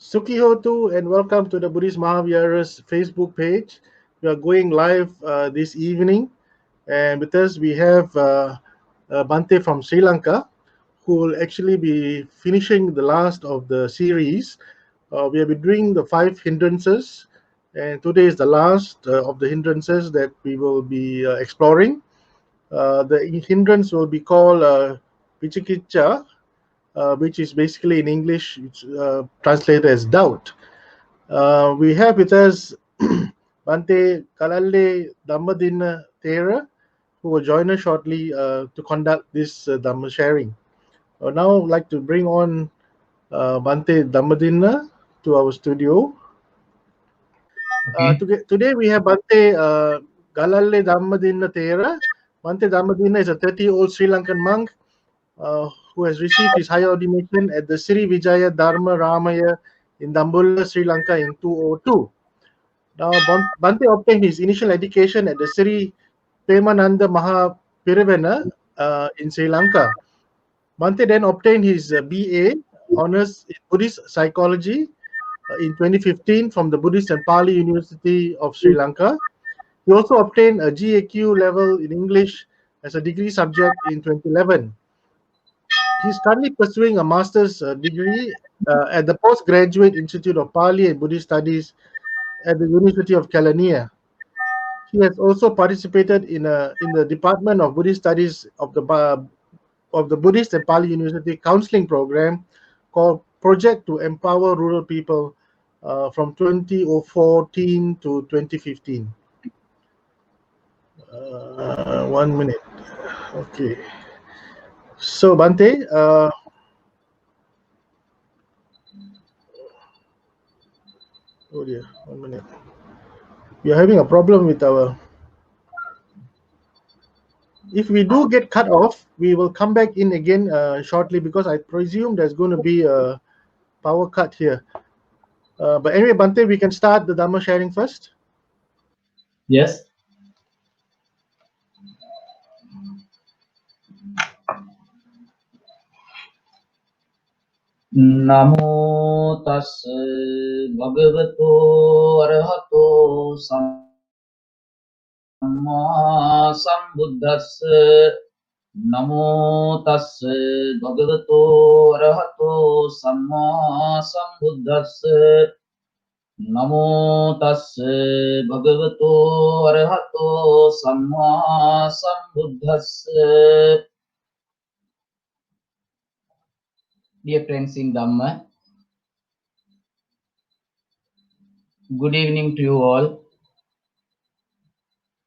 Sukhihotu and welcome to the Buddhist Mahavihara's Facebook page. We are going live this evening, and with us we have Bhante from Sri Lanka, who will actually be finishing the last of the series. We have been doing the 5 hindrances, and today is the last of the hindrances that we will be exploring. The hindrance will be called Vichikicha, which is basically in English it's, translated as doubt. We have with us Bhante Kalalle Dhammadinna Thera, who will join us shortly to conduct this Dhamma sharing. I would now like to bring on Bhante Dhammadinna to our studio. Okay. Today we have Bhante Kalalle Dhammadinna Thera. Bhante Dhammadinna is a 30-year-old Sri Lankan monk who has received his higher ordination at the Sri Vijaya Dharma Ramaya in Dambulla, Sri Lanka in 2002. Now, Bhante obtained his initial education at the Sri Pemananda Mahapirivena in Sri Lanka. Bhante then obtained his BA honors in Buddhist psychology in 2015 from the Buddhist and Pali University of Sri Lanka. He also obtained a GAQ level in English as a degree subject in 2011. He's currently pursuing a master's degree at the Postgraduate Institute of Pali and Buddhist Studies at the University of Kelaniya. He has also participated in the Department of Buddhist Studies of the Buddhist and Pali University counseling program called Project to Empower Rural People from 2014 to 2015. 1 minute. Okay. So Bhante, oh dear, 1 minute. We are having a problem with our. If we do get cut off, we will come back in again shortly because I presume there's going to be a power cut here. But anyway, Bhante, we can start the Dhamma sharing first. Yes. Namo tassa bhagavato arahato samma sambuddhassa. Namo tassa bhagavato arahato samma sambuddhassa. Namo tassa bhagavato arahato samma sambuddhassa. Dear friends in Dhamma, good evening to you all.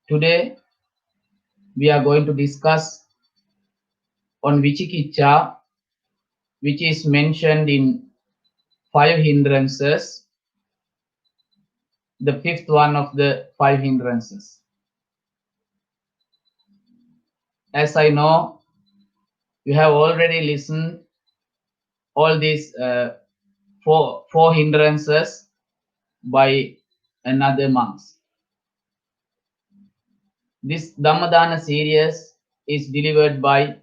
Today we are going to discuss on Vichikicha, which is mentioned in 5 hindrances, the fifth one of the 5 hindrances. As I know, you have already listened all these four hindrances by another monks. This Dhammadinna series is delivered by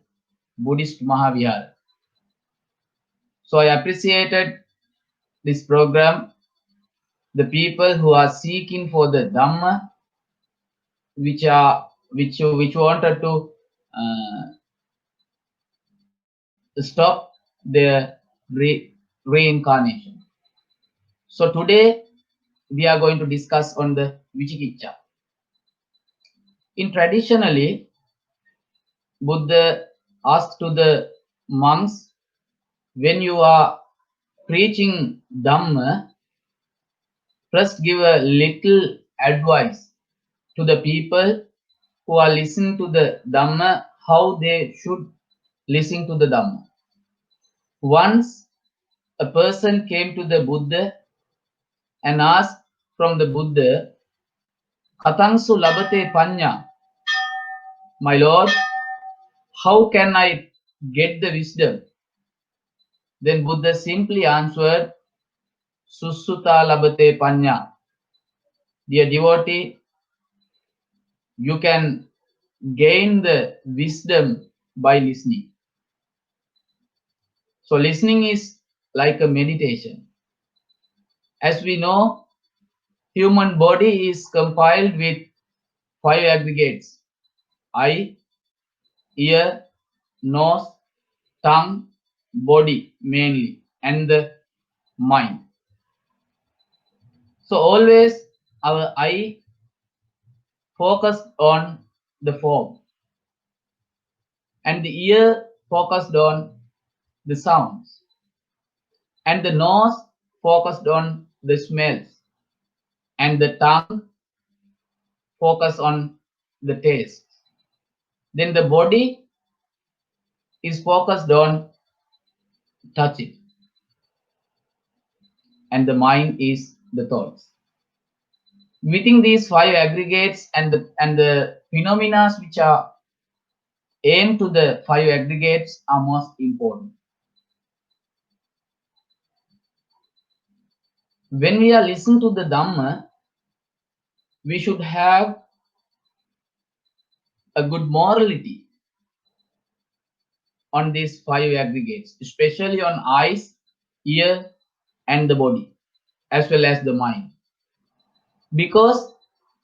Buddhist Mahavihara. So I appreciated this program. The people who are seeking for the Dhamma, which wanted to stop their reincarnation. So today we are going to discuss on the Vichikicha. In traditionally, Buddha asked to the monks, when you are preaching Dhamma, first give a little advice to the people who are listening to the Dhamma, how they should listen to the Dhamma. Once a person came to the Buddha and asked from the Buddha, Katangsu labate panya, my Lord, how can I get the wisdom? Then Buddha simply answered, Susuta labate panya. Dear devotee, you can gain the wisdom by listening. So listening is like a meditation. As we know, human body is compiled with 5 aggregates: eye, ear, nose, tongue, body mainly, and the mind. So always our eye focused on the form, and the ear focused on the sounds, and the nose focused on the smells, and the tongue focused on the taste. Then the body is focused on touching, and the mind is the thoughts. Within these 5 aggregates and the phenomena which are aimed to the 5 aggregates are most important. When we are listening to the Dhamma, we should have a good morality on these 5 aggregates, especially on eyes, ear, and the body, as well as the mind. Because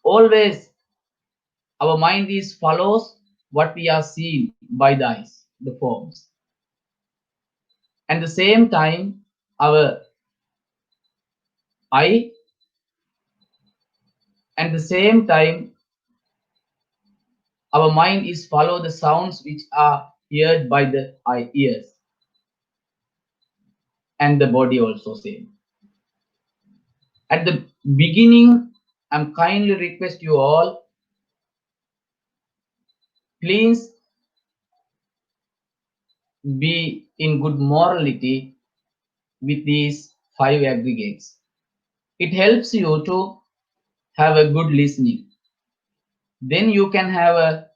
always our mind is follows what we are seen by the eyes, the forms. And the same time, our eye, and the same time, our mind is follow the sounds which are heard by the ears, and the body also same. At the beginning, I'm kindly request you all, please be in good morality with these 5 aggregates. It helps you to have a good listening. Then you can have a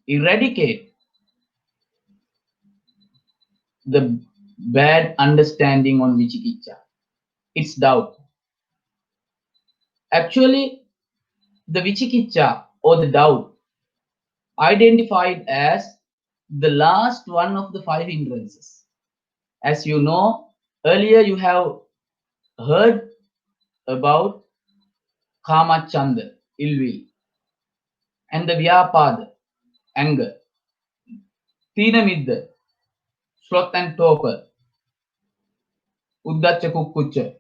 eradicate the bad understanding on Vichikicha. It's doubt. Actually, the Vichikicha or the doubt identified as the last one of the 5 hindrances. As you know, earlier you have heard about Kama Chanda, ill will, and the Vyapada, anger, Tinamidda, sloth and torpor, Uddacha Kukkucha,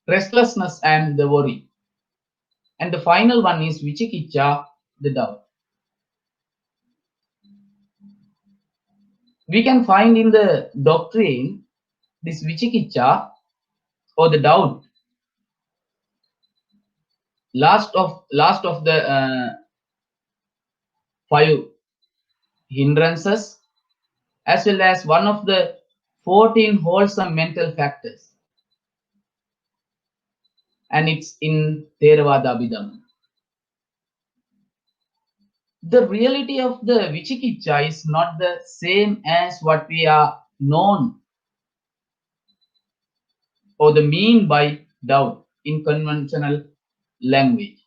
restlessness and the worry. And the final one is Vichikicha, the doubt. We can find in the doctrine this Vichikicha or the doubt, last of the 5 hindrances, as well as one of the 14 wholesome mental factors, and it's in Theravada Abhidhamma. The reality of the Vichikicha is not the same as what we are known or the mean by doubt in conventional language.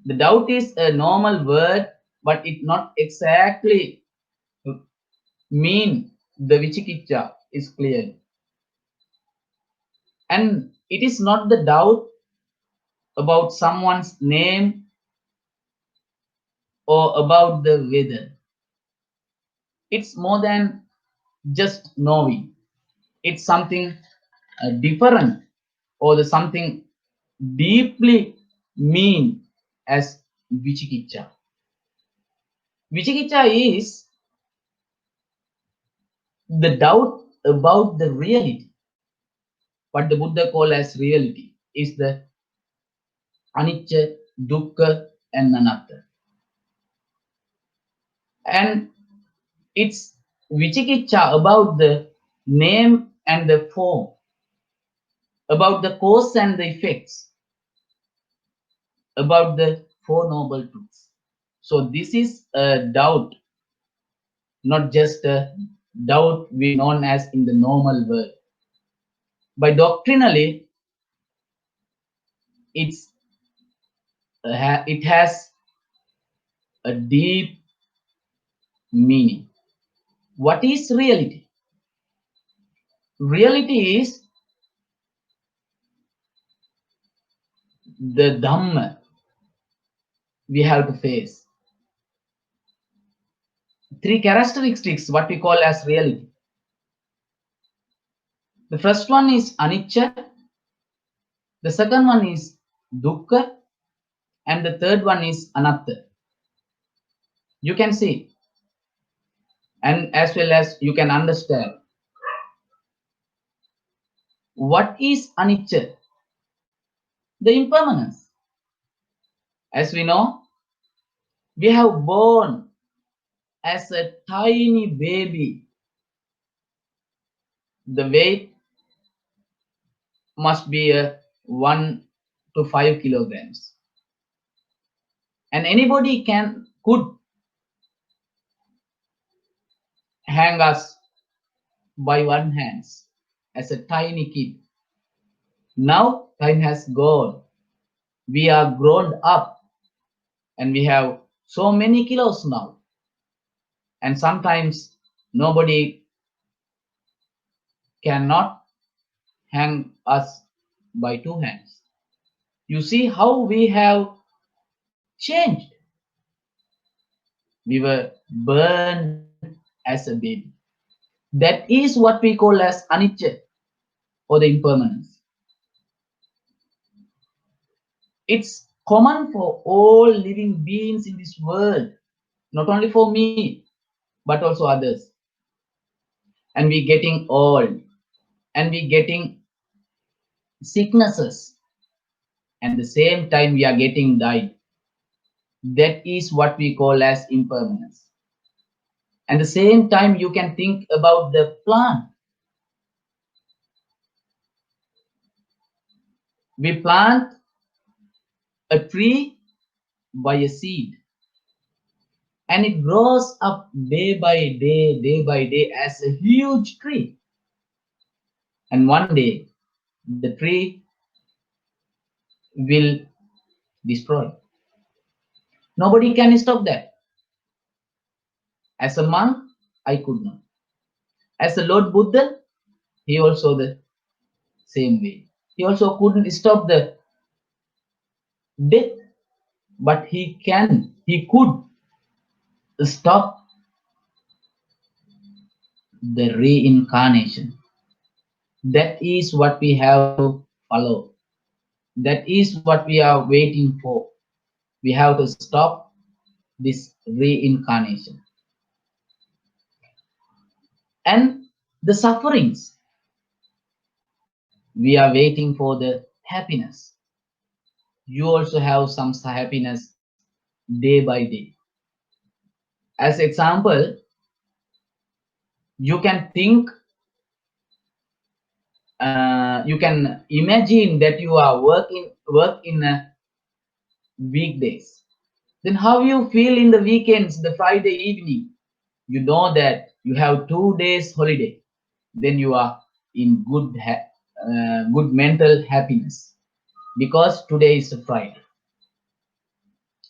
The doubt is a normal word, but it not exactly mean the Vichikicha is clear. And it is not the doubt about someone's name or about the weather. It's more than just knowing. It's something different or the something deeply mean as Vichikicha. Vichikicha is the doubt about the reality. What the Buddha call as reality is the anicca, dukkha, and anatta. And it's Vichikicha about the name and the form, about the cause and the effects, about the Four Noble Truths. So this is a doubt, not just a doubt we known as in the normal world. By doctrinally, it has a deep meaning. What is reality? reality is the Dhamma we have to face. Three characteristics, what we call as reality. The first one is anicca, the second one is dukkha, and the third one is anatta. You can see, and as well as you can understand. What is anicca? The impermanence. As we know, we have born as a tiny baby. The weight must be a 1 to 5 kilograms, and anybody could hang us by one hands as a tiny kid. Now time has gone. We are grown up and we have so many kilos now. And sometimes nobody cannot hang us by two hands. You see how we have changed. We were burned as a baby. That is what we call as anicca or the impermanence. It's common for all living beings in this world, not only for me, but also others. And we getting old, and we getting sicknesses, and the same time we are getting died. That is what we call as impermanence. And the same time you can think about the plant. We plant a tree by a seed, and it grows up day by day as a huge tree. And one day the tree will destroy. Nobody can stop that. As a monk, I could not. As the Lord Buddha, he also the same way. He also couldn't stop the death, but he could stop the reincarnation. That is what we have to follow. That is what we are waiting for. We have to stop this reincarnation. And the sufferings, we are waiting for the happiness. You also have some happiness day by day. As example, you can think, you can imagine that you are work in weekdays. Then how you feel in the weekends, the Friday evening? You know that you have 2 days holiday. Then you are in good mental happiness because today is a Friday.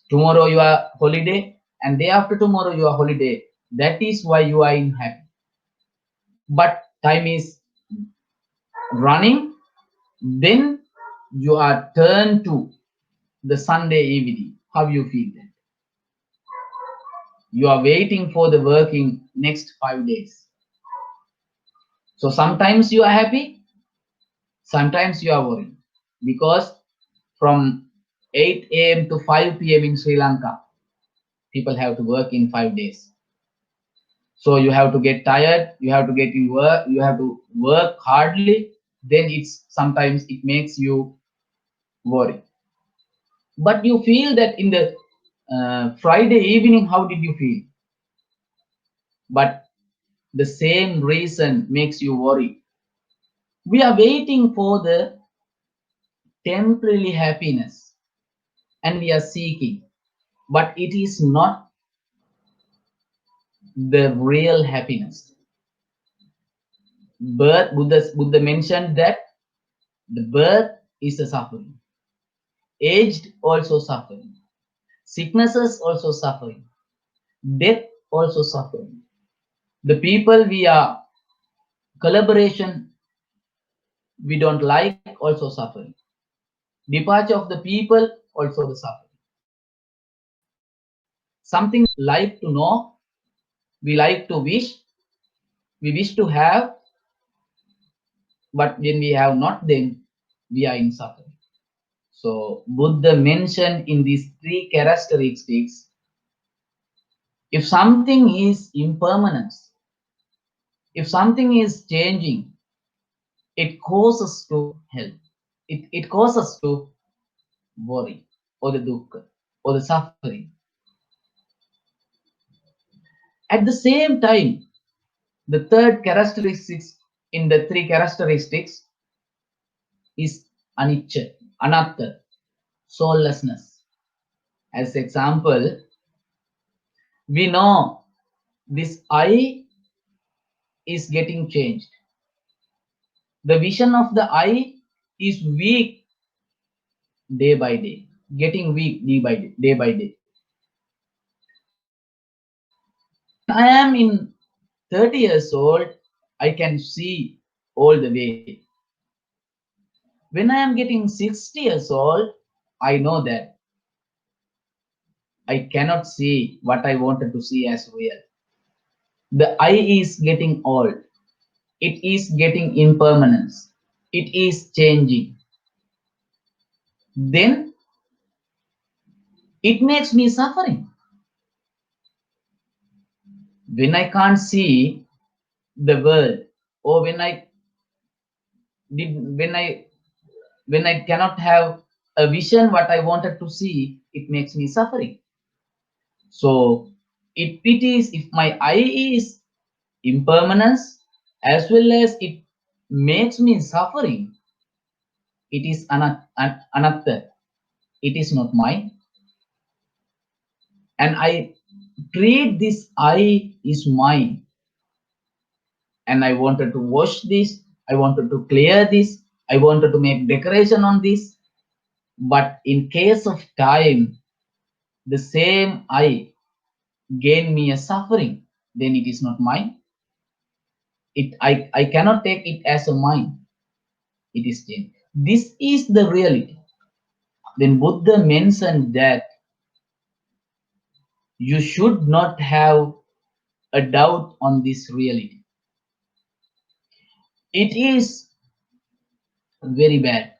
Tomorrow you are holiday, and day after tomorrow you are holiday. That is why you are in happy. But time is running, then you are turned to the Sunday evening. How you feel then? You are waiting for the working next 5 days. So sometimes you are happy, sometimes you are worried, because from 8 a.m. to 5 p.m. in Sri Lanka, people have to work in 5 days. So you have to get tired, you have to get in work, you have to work hardly. Then sometimes it makes you worry. But you feel that in the Friday evening, how did you feel? But the same reason makes you worry. We are waiting for the temporary happiness, and we are seeking, but it is not the real happiness. Buddha mentioned that the birth is a suffering, aged also suffering, sicknesses also suffering, death also suffering. The people we are collaboration we don't like, also suffering. Departure of the people, also the suffering. Something like to know, we like to wish, we wish to have, but when we have not, then we are in suffering. So Buddha mentioned in these three characteristics, if something is impermanence, if something is changing, it causes to help. It causes to worry or the dukkha or the suffering. At the same time, the third characteristics in the three characteristics is anicca, anatta, soullessness. As example, we know this eye is getting changed. The vision of the eye is weak day by day, getting weak day by day, day by day. When I am in 30 years old, I can see all the way. When I am getting 60 years old, I know that I cannot see what I wanted to see as real. The eye is getting old. It is getting impermanence. It is changing. Then it makes me suffering. When I can't see the world, or did when I when I cannot have a vision what I wanted to see, it makes me suffering. So it is if my eye is impermanence as well as it makes me suffering, it is another. It is not mine, and I treat this eye is mine, and I wanted to wash this, I wanted to clear this, I wanted to make decoration on this, but in case of time, the same eye gain me a suffering, then it is not mine. I cannot take it as a mine. It is change. This is the reality. Then Buddha mentioned that you should not have a doubt on this reality. It is very bad.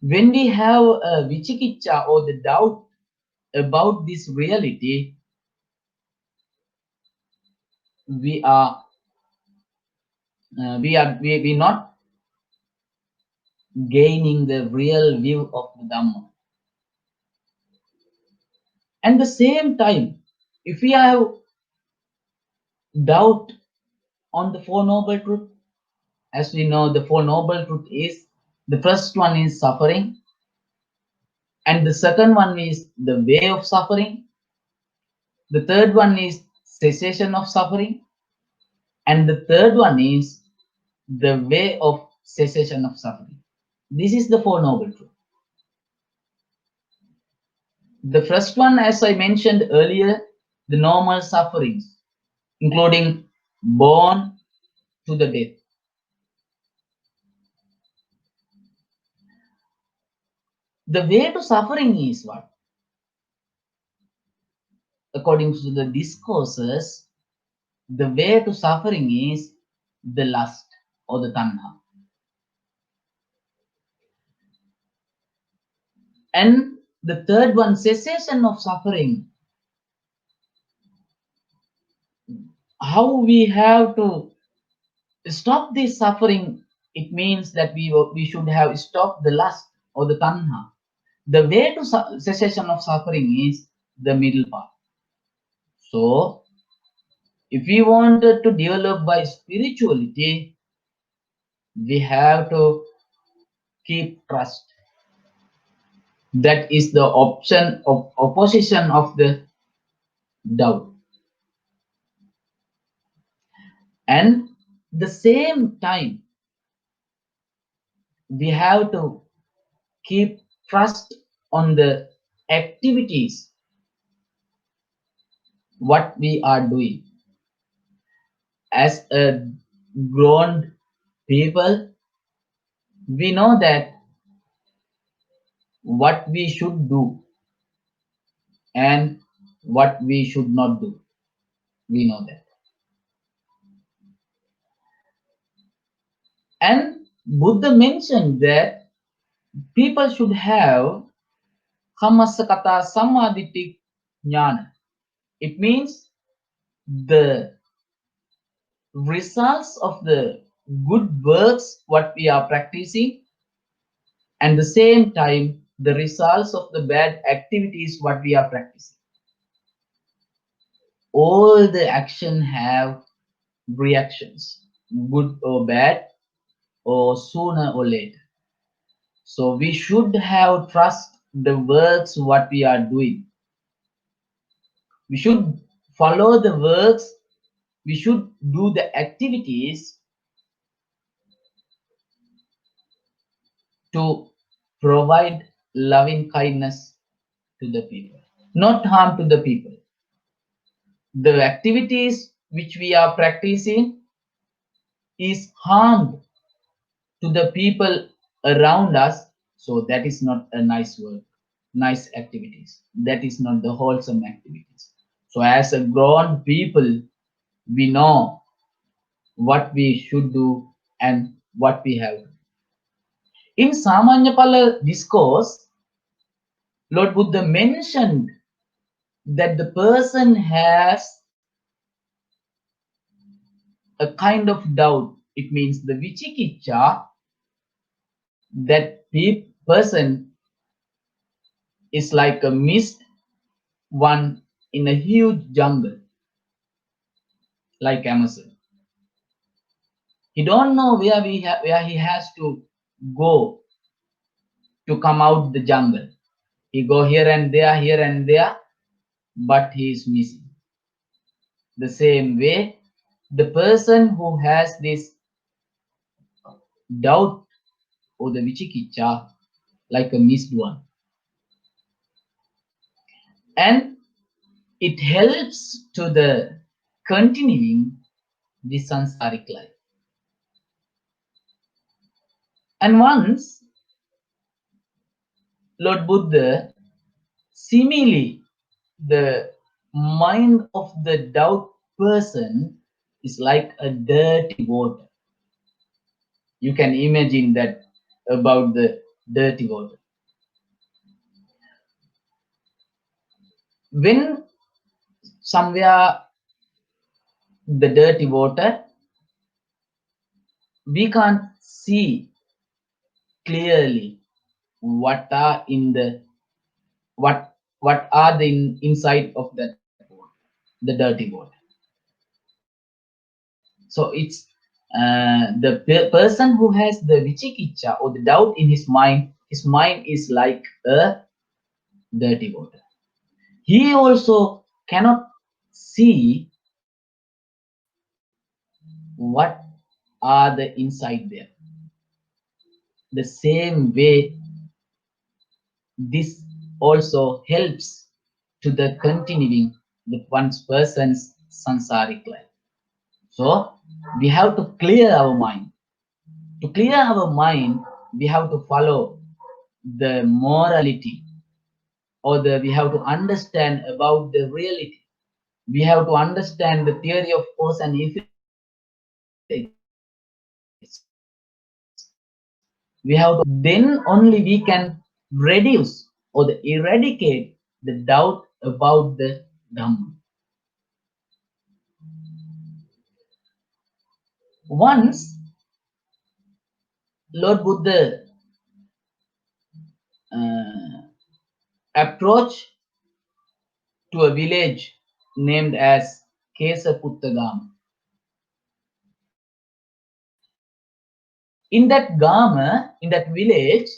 When we have a vichikicha or the doubt about this reality, we are we not gaining the real view of the Dhamma. At the same time, if we have doubt on the Four Noble Truth, as we know, the Four Noble Truth is the first one is suffering, and the second one is the way of suffering, the third one is cessation of suffering, and the third one is the way of cessation of suffering. This is the Four Noble Truth. The first one, as I mentioned earlier, the normal sufferings, including born to the death. The way to suffering is what? According to the discourses, the way to suffering is the lust or the tanha. And the third one, cessation of suffering. How we have to stop this suffering? It means that we should have stopped the lust or the tanha. The way to cessation of suffering is the middle path. So, if we wanted to develop by spirituality, we have to keep trust. That is the option of opposition of the doubt. And the same time, we have to keep trust on the activities what we are doing. As a grown people, We know that what we should do and what we should not do. We know that. And Buddha mentioned that people should have Kammasakata Samadhitik Jnana. It means the results of the good works what we are practicing, and the same time the results of the bad activities what we are practicing. All the action have reactions, good or bad, or sooner or later. So we should have trust the works what we are doing. We should follow the works. We should do the activities to provide loving kindness to the people, not harm to the people. The activities which we are practicing is harm to the people around us, so that is not a nice work, nice activities. That is not the wholesome activities. So as a grown people, we know what we should do and what we have to do. In Samanyapala discourse, Lord Buddha mentioned that the person has a kind of doubt. It means the vichikicha, that person is like a mist one in a huge jungle like Amazon. He don't know where he has to go to come out the jungle. He go here and there, but he is missing. The same way, the person who has this doubt or the vichikicha, like a missed one, and it helps to the continuing the sansaric life. And once Lord Buddha, seemingly the mind of the doubt person is like a dirty water. You can imagine that about the dirty water. When somewhere the dirty water, we can't see clearly what are in the what are the inside of that water, the dirty water. So it's the person who has the vichikicha or the doubt in his mind is like a dirty water. He also cannot see what are the inside there. The same way, this also helps to the continuing the one's person's sansaric life. So we have to clear our mind. To clear our mind, we have to follow the morality, or we have to understand about the reality. We have to understand the theory of cause and effects. We have to then only we can reduce or eradicate the doubt about the Dhamma. Once Lord Buddha approached to a village named as Kesaputtagam. In that Gama, in that village,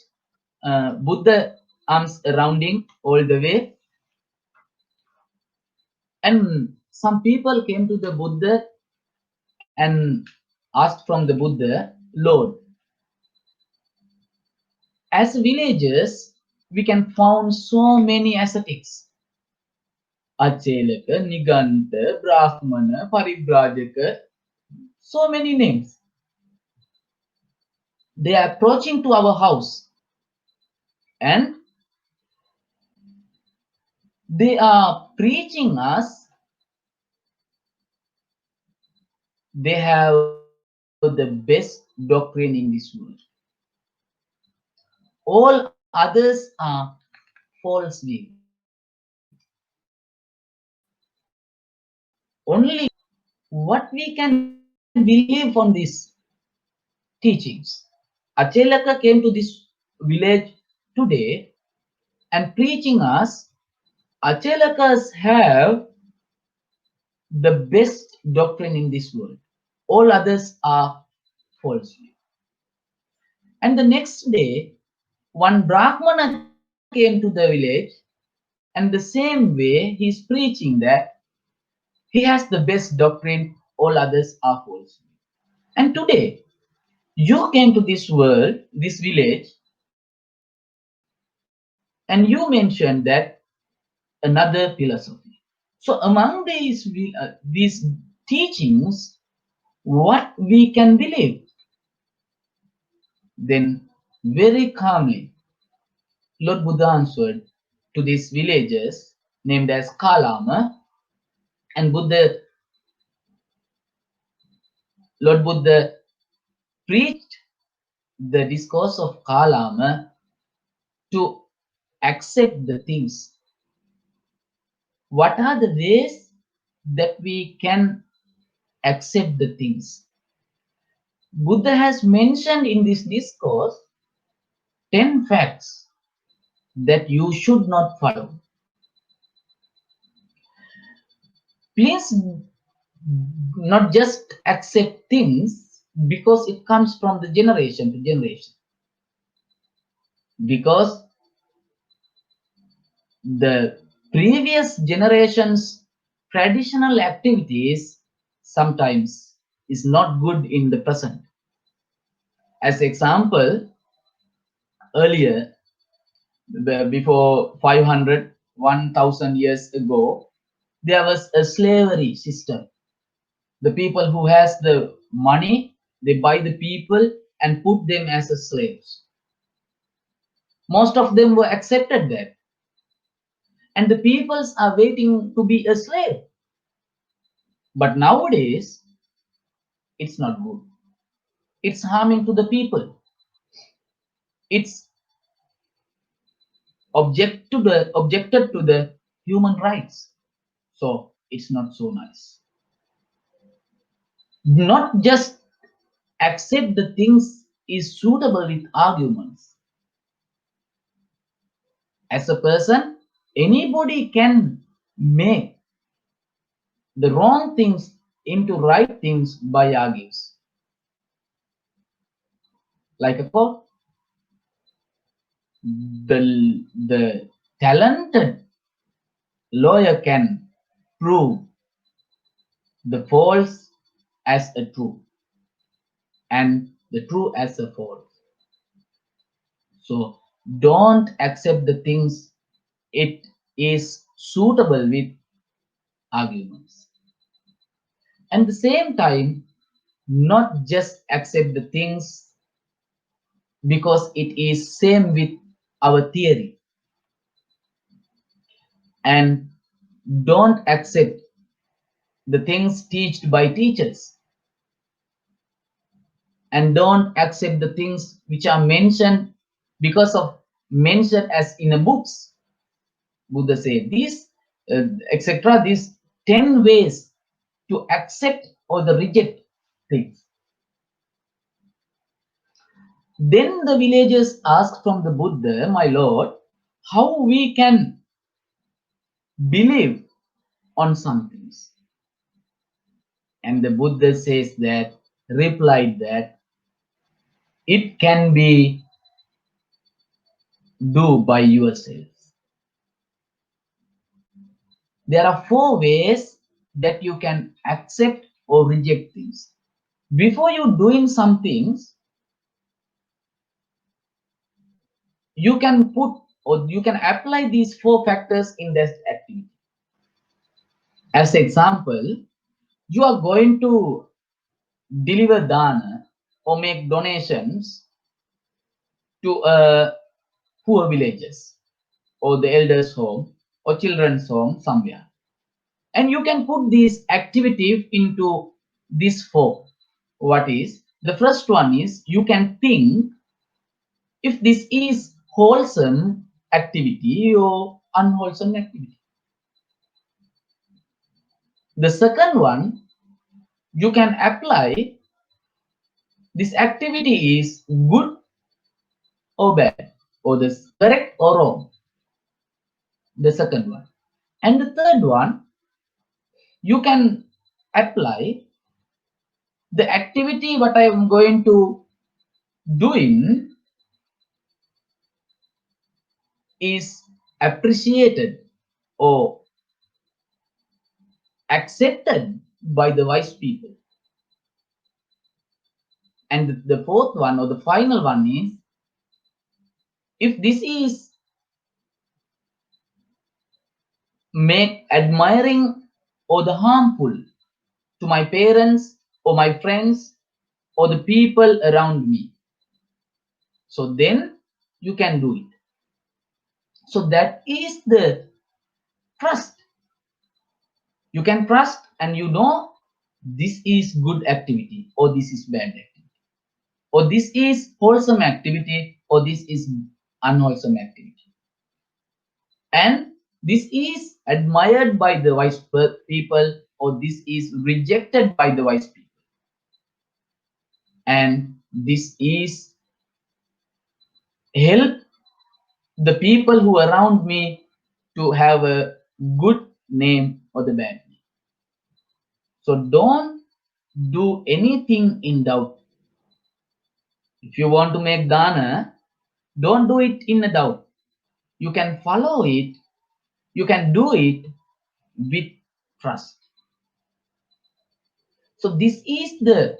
Buddha arms surrounding all the way, and some people came to the Buddha and asked from the Buddha, Lord, as villagers, we can found so many ascetics. Achelaka, Niganta, Brahmana, Paribrajaka, so many names. they are approaching to our house and they are preaching us. They have the best doctrine in this world. All others are false view. Only what we can believe from these teachings. Achelaka came to this village today and preaching us. Achelakas have the best doctrine in this world. All others are false. And the next day, one Brahmana came to the village, and the same way he's preaching that he has the best doctrine, all others are false. And today, you came to this world, this village, and you mentioned that another philosophy. So among these teachings, what we can believe? Then very calmly, Lord Buddha answered to these villagers named as Kalama, and Lord Buddha preached the discourse of Kalama to accept the things. What are the ways that we can accept the things? Buddha has mentioned in this discourse 10 facts that you should not follow. Please not just accept things because it comes from the generation to generation. Because the previous generations' traditional activities sometimes is not good in the present. As example, earlier, before 500, 1000 years ago, there was a slavery system. The people who has the money, they buy the people and put them as a slaves. Most of them were accepted that, and the peoples are waiting to be a slave. But nowadays, it's not good. It's harming to the people. It's objected to the human rights. So it's not so nice. Not just accept the things is suitable with arguments. As a person, anybody can make the wrong things into right things by arguments. Like a quote, the talented lawyer can prove the false as a true and the true as a false. So don't accept the things it is suitable with arguments. At the same time, not just accept the things because it is same with our theory, and don't accept the things taught by teachers, and don't accept the things which are mentioned because of mentioned as in a books. Buddha said these etc. These 10 ways to accept or the reject things. Then the villagers asked from the Buddha, my lord, how we can believe on some things. And the Buddha says that, replied that it can be do by yourself. There are 4 ways that you can accept or reject things. Before you doing some things, you can put or you can apply these 4 factors in that activity. As example, you are going to deliver dana or make donations to poor villages or the elders' home or children's home somewhere. And you can put these activities into this four. What is? The first one is you can think if this is wholesome activity or unwholesome activity. The second one, you can apply this activity is good or bad, or this correct or wrong. The second one. And the third one, you can apply the activity what I am going to doing is appreciated or accepted by the wise people. And the fourth one or the final one is if this is make admiring or the harmful to my parents or my friends or the people around me, so then you can do it. So that is the trust. You can trust and you know this is good activity or this is bad activity, or this is wholesome activity or this is unwholesome activity, and this is admired by the wise people or this is rejected by the wise people, and this is help the people who around me to have a good name or the bad name. So don't do anything in doubt. If you want to make dana, don't do it in a doubt. You can follow it, you can do it with trust. So this is the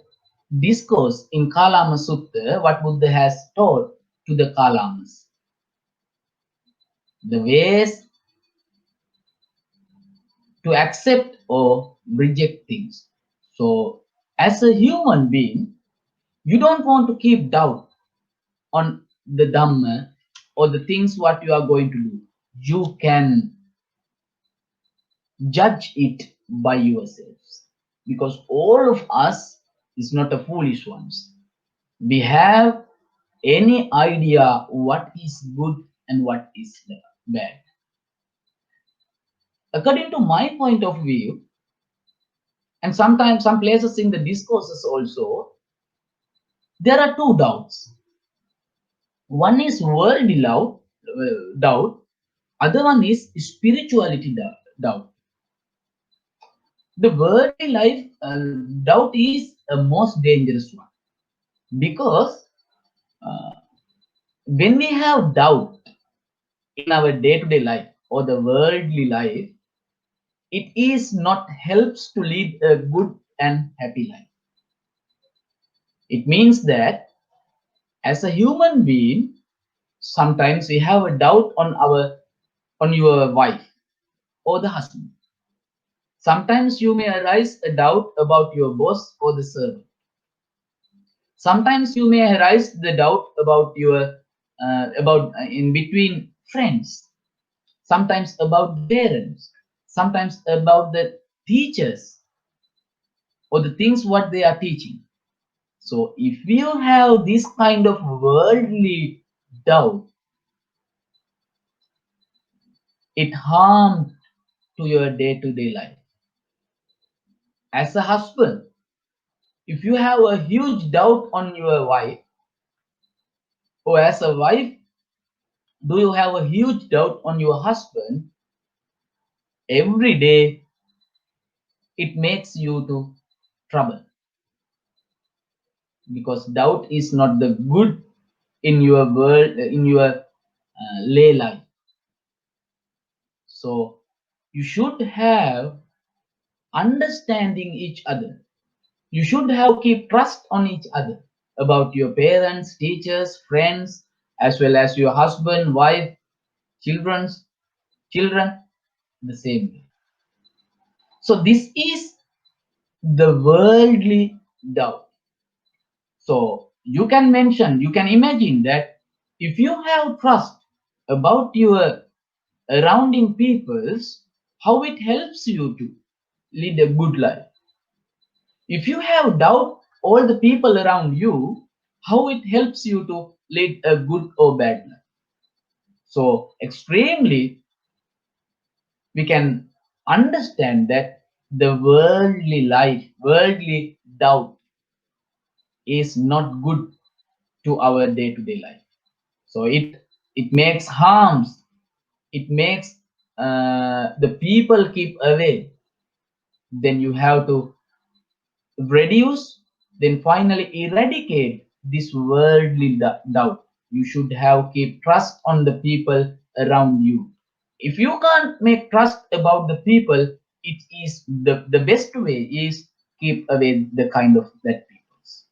discourse in Kalama Sutta, what Buddha has taught to the Kalamas. The ways to accept or reject things. So as a human being, you don't want to keep doubt on the Dhamma or the things what you are going to do. You can judge it by yourselves, because all of us is not a foolish ones. We have any idea what is good and what is bad. According to my point of view, and sometimes some places in the discourses also, there are two doubts. One is worldly doubt, other one is spirituality doubt. The worldly life doubt is a most dangerous one, because uh, when we have doubt in our day-to-day life or the worldly life, it is not helps to lead a good and happy life. It means that as a human being, sometimes we have a doubt on your wife or the husband. Sometimes you may arise a doubt about your boss or the servant. Sometimes you may arise the doubt about your about in between friends. Sometimes about the parents. Sometimes about the teachers or the things what they are teaching. So if you have this kind of worldly doubt, it harms to your day-to-day life. As a husband, if you have a huge doubt on your wife, or as a wife, do you have a huge doubt on your husband, every day it makes you to trouble, because doubt is not the good in your world, in your lay life. So you should have understanding each other. You should have keep trust on each other about your parents, teachers, friends, as well as your husband, wife, children, the same way. So this is the worldly doubt. So you can mention, you can imagine that If you have trust about your surrounding peoples, how it helps you to lead a good life. If you have doubt all the people around you, how it helps you to lead a good or bad life. So extremely we can understand that the worldly life, worldly doubt is not good to our day-to-day life. So it makes harms. It makes the people keep away. Then you have to reduce, then finally eradicate this worldly doubt. You should have keep trust on the people around you. If you can't make trust about the people, it is the best way is keep away the kind of that peoples.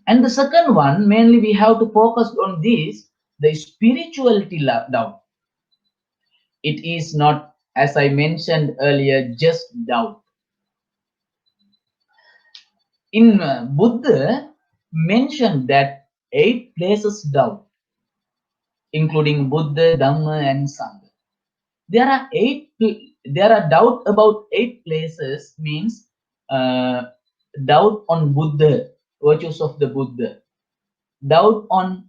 And the second one, mainly we have to focus on this, the spirituality doubt. It is not, as I mentioned earlier, just doubt. In Buddha mentioned that 8 places doubt, including Buddha, Dhamma, and Sangha. There are there are doubt about 8 places means uh, doubt on Buddha, virtues of the Buddha, doubt on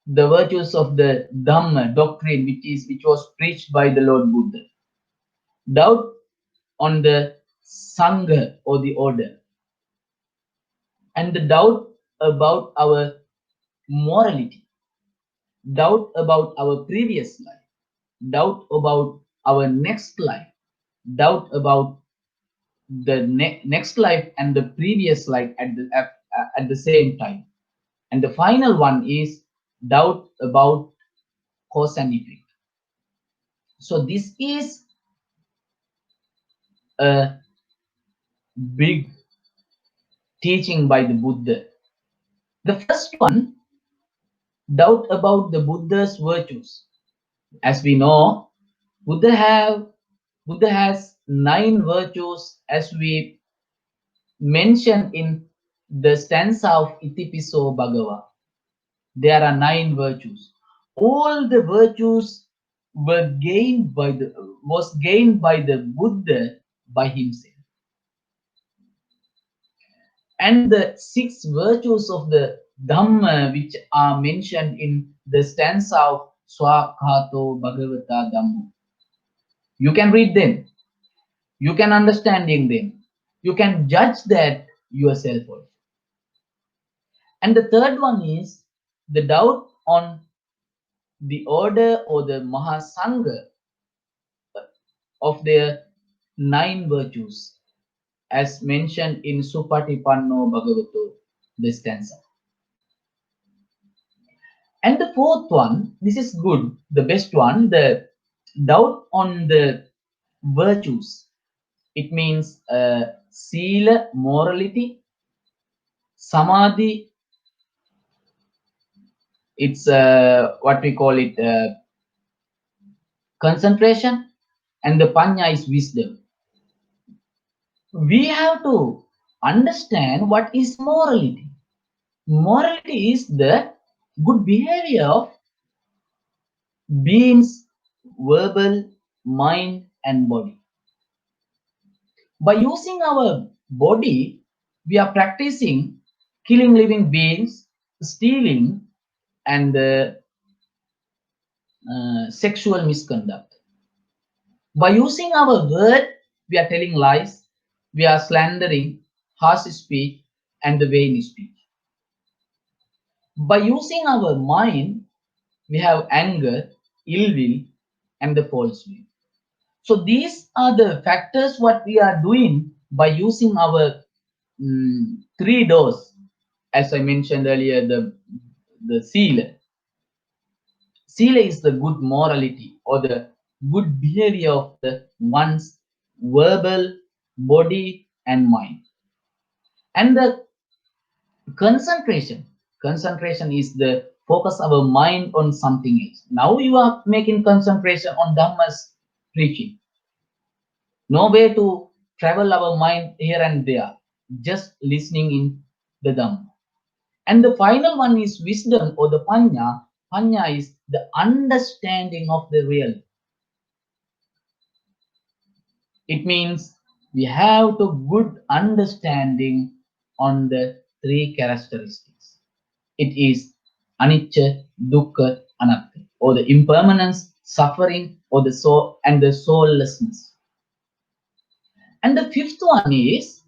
the virtues of the Dhamma doctrine, which was preached by the Lord Buddha, doubt on the Sangha or the order, and the doubt about our morality, doubt about our previous life, doubt about our next life, doubt about the next life and the previous life at the same time. And the final one is doubt about cause and effect. So this is a big teaching by the Buddha. The first one, doubt about the Buddha's virtues. As we know, Buddha has 9 virtues, as we mentioned in the stanza of Itipiso Bhagava. There are 9 virtues. All the virtues was gained by the Buddha by himself. And the 6 virtues of the Dhamma, which are mentioned in the stanza of Swakhato Bhagavata Dhammo. You can read them, you can understanding them, you can judge that yourself also. And the third one is the doubt on the order or the Mahasangha of their 9 virtues, as mentioned in Supatipanno Bhagavato, the stanza. And the fourth one, this is good, the best one, the doubt on the virtues. It means sila, morality, samadhi, it's what we call it, concentration, and the panya is wisdom. We have to understand what is morality. Morality is the good behavior of beings, verbal, mind, and body. By using our body, we are practicing killing living beings, stealing, and sexual misconduct. By using our word, we are telling lies, we are slandering, harsh speech, and the vain speech. By using our mind, we have anger, ill will, and the false will. So these are the factors what we are doing by using our 3 doors, as I mentioned earlier, the sila. Sila is the good morality or the good behavior of the one's verbal, body, and mind. And the concentration is the focus our mind on something else. Now you are making concentration on Dhamma's preaching. No way to travel our mind here and there, just listening in the Dhamma. And the final one is wisdom or the panya. Panya is the understanding of the real. It means we have to good understanding on the three characteristics. It is anicca, dukkha, anatta, or the impermanence, suffering, or the soul and the soullessness. And the fifth one is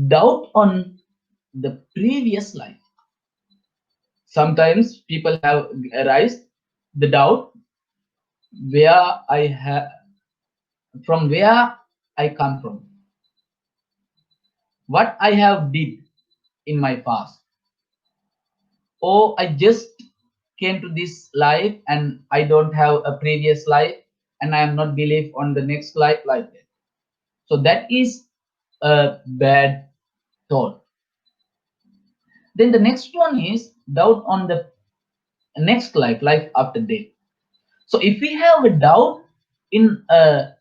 doubt on the previous life. Sometimes people have arise the doubt where I have from where I come from, what I have did in my past. Oh, I just came to this life and I don't have a previous life and I am not believe on the next life like that. So that is a bad thought. Then the next one is doubt on the next life, life after death. So if we have a doubt in our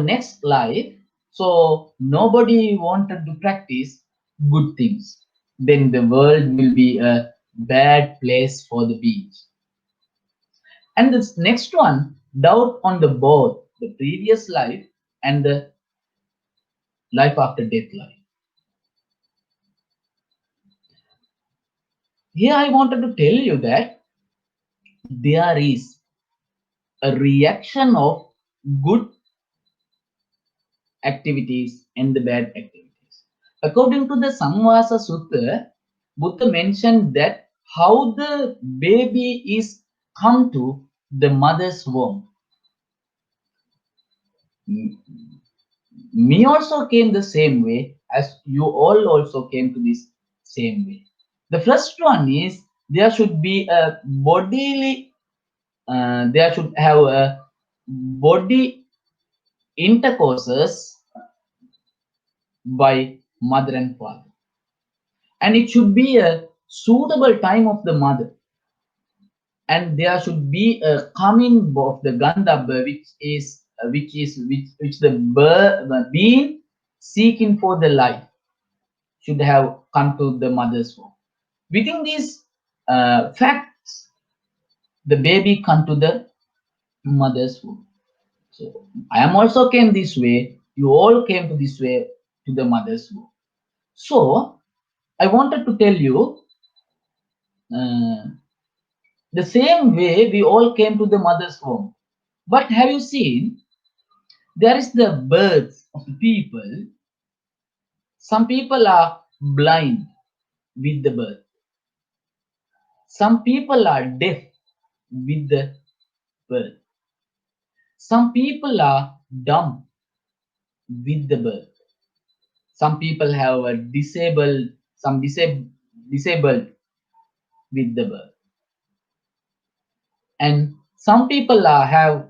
next life, so nobody wanted to practice good things, then the world will be a bad place for the beach. And this next one, doubt on the both the previous life and the life after death life. Here I wanted to tell you that there is a reaction of good activities and the bad activities. According to the Samvasa Sutta, Buddha mentioned that how the baby is come to the mother's womb. Me also came the same way as you all also came to this same way. The first one is there should be a bodily, there should have a body intercourses by mother and father, and it should be a suitable time of the mother, and there should be a coming of the gandhabba, which the being seeking for the life should have come to the mother's womb. Within these facts, the baby come to the mother's womb. So I am also came this way. You all came to this way to the mother's womb. So I wanted to tell you uh, the same way we all came to the mother's womb. But have you seen there is the birth of the people? Some people are blind with the birth. Some people are deaf with the birth. Some people are dumb with the birth. Some people have a disabled with the birth. And some people have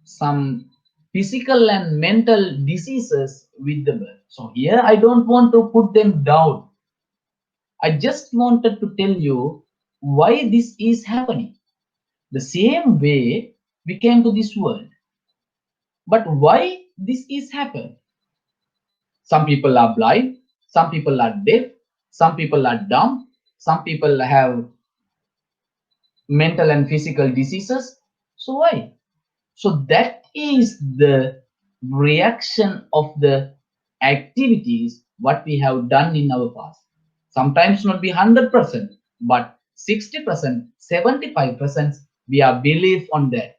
some physical and mental diseases with the birth. So here I don't want to put them down. I just wanted to tell you why this is happening. The same way we came to this world. But why this is happening? Some people are blind, some people are deaf, some people are dumb, some people have mental and physical diseases. So why? So that is the reaction of the activities what we have done in our past. Sometimes not be 100%, but 60%, 75% we are believe on that.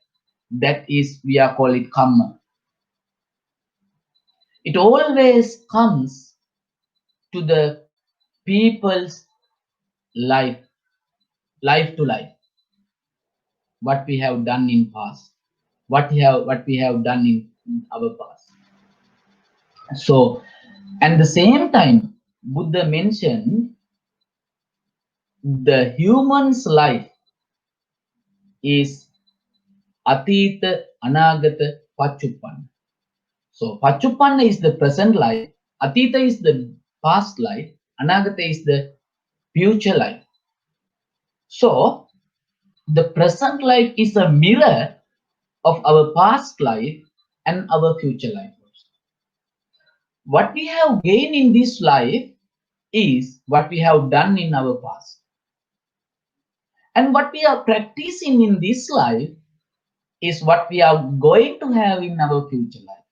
That is we are call it karma. It always comes to the people's life, life to life. What we have done in past, what we have done in our past. So, and the same time, Buddha mentioned the human's life is atita, anagata, pachupanna. So, pachupanna is the present life, atita is the past life, anagata is the future life. So, the present life is a mirror of our past life and our future life. What we have gained in this life is what we have done in our past. And what we are practicing in this life is what we are going to have in our future life.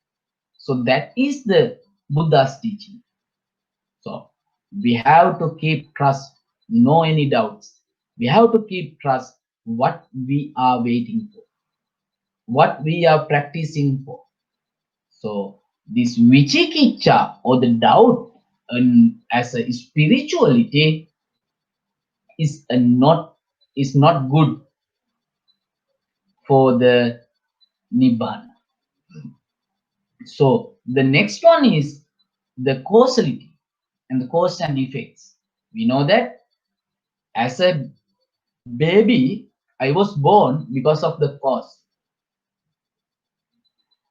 So that is the Buddha's teaching. So we have to keep trust, no any doubts. We have to keep trust what we are waiting for, what we are practicing for. So this vichikicha or the doubt as a spirituality is not good for the nibbana. So the next one is the causality and the cause and effects. We know that as a baby, I was born because of the cause.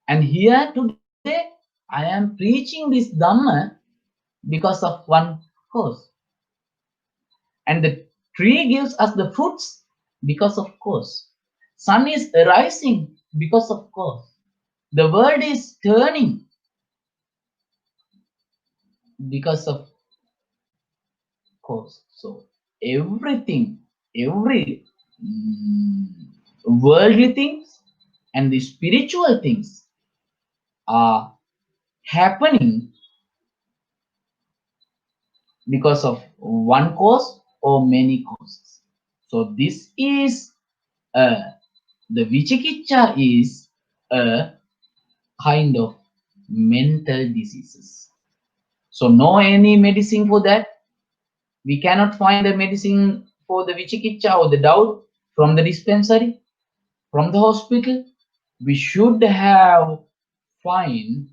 And here today, I am preaching this Dhamma because of one cause. And the tree gives us the fruits because of cause. Sun is rising because of cause. The world is turning because of cause. So everything, every worldly things and the spiritual things are happening because of one cause or many causes. So this is the vichikicha is a kind of mental diseases. So no any medicine for that. We cannot find a medicine for the vichikicha or the doubt from the dispensary, from the hospital. We should have find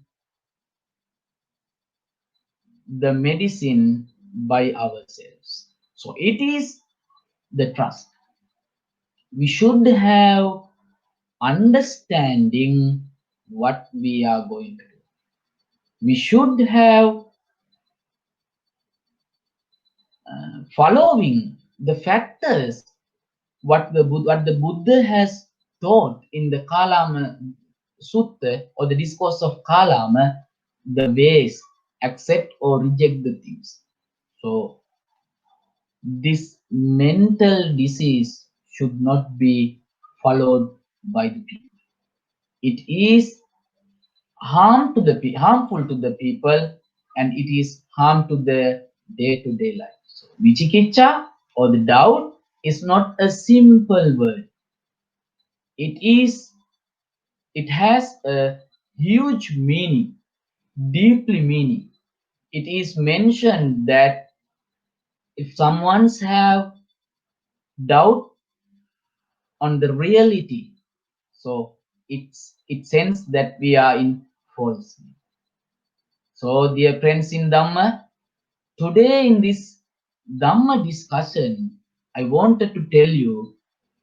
the medicine by ourselves. So it is the trust. We should have understanding what we are going to do. We should have following the factors what the Buddha has taught in the Kalama Sutta or the discourse of Kalama, the ways accept or reject the things. So this mental disease should not be followed by the people. It is harmful to the people, and it is harm to the day-to-day life. So, vichikicha or the doubt is not a simple word. It has a huge meaning, deeply meaning. It is mentioned that if someone's have doubt on the reality, so it sends that we are in false. So, dear friends in Dhamma, today in this Dhamma discussion, I wanted to tell you,